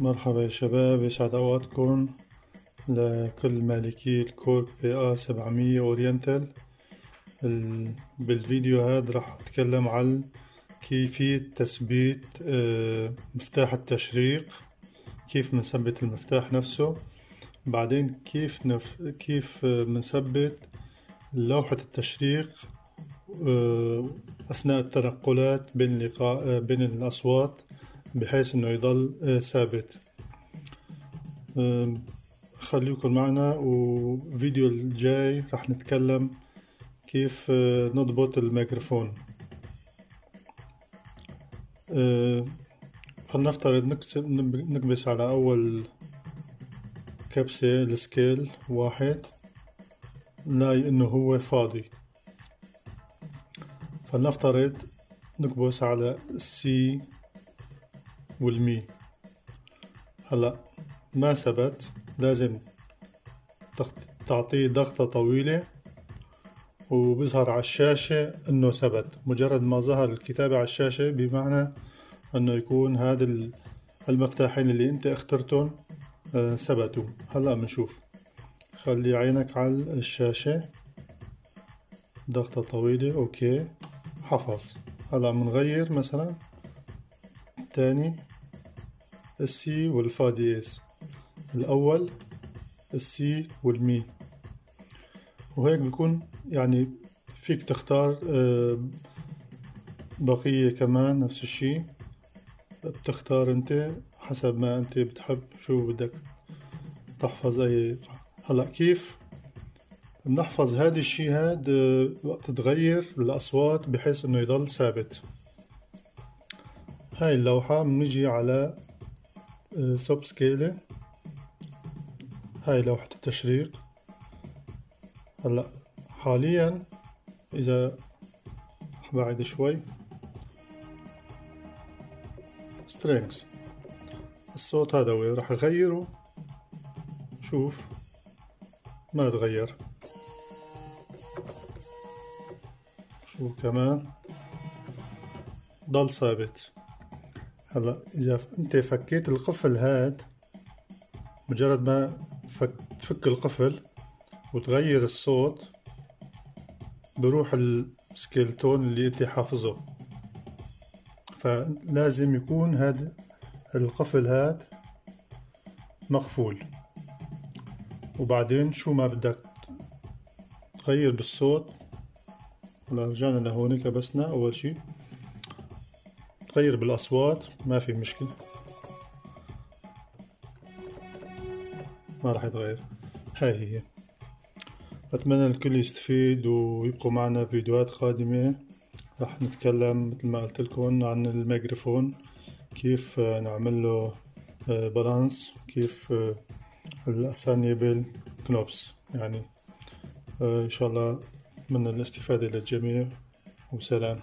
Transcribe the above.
مرحبا يا شباب، يسعد أوقاتكم لكل مالكي الكورك PA700 أورينتال. بالفيديو هذا راح أتكلم عن كيفية تثبيت مفتاح التشريق، كيف بنثبت المفتاح نفسه، بعدين كيف بنثبت لوحة التشريق أثناء التنقلات بين الأصوات بحيث إنه يضل ثابت. خليكم معنا، وفيديو الجاي رح نتكلم كيف نضبط الميكروفون. فلنفترض نكبس على أول كبسة السكيل 1، نلاقي إنه هو فاضي. فلنفترض نكبس على السي والمي. هلأ ما ثبت، لازم تعطيه ضغطة طويلة وبيظهر على الشاشة انه ثبت. مجرد ما ظهر الكتابة على الشاشة بمعنى انه يكون هذا المفتاحين اللي انت اخترتهم ثبتوا. هلأ بنشوف، خلي عينك على الشاشة، ضغطة طويلة، اوكي، حفظ. هلأ بنغير مثلا تاني السي والفا دييز، الأول السي والمي، وهيك بيكون يعني فيك تختار بقية كمان نفس الشي. بتختار انت حسب ما انت بتحب، شو بدك تحفظ اي. هلأ كيف بنحفظ هذا الشي هاد وقت تغير الأصوات بحيث انه يضل ثابت. هاي اللوحة بنجي على سب سكيلة، هاي لوحة التشريق. هلأ حاليا إذا بعد شوي strings، الصوت هذا وين راح أغيره. شوف ما تغير. شو كمان ضل ثابت. هلا إذا أنت فكيت القفل هاد، مجرد ما تفك القفل وتغير الصوت بروح السكيلتون اللي أنت حافظه. فلازم يكون هاد القفل هاد مقفول. وبعدين شو ما بدك تغير بالصوت، هلا رجعنا لهون كبسنا أول شي، تغير بالأصوات ما في مشكلة، ما راح يتغير. هاي هي. أتمنى الكل يستفيد ويبقوا معنا فيديوهات قادمة. راح نتكلم مثل ما قلت لكم عن الميكروفون، كيف نعمل له بالانس، كيف الأسانيبل كنوبس يعني. إن شاء الله أتمنى الاستفادة للجميع، وسلام.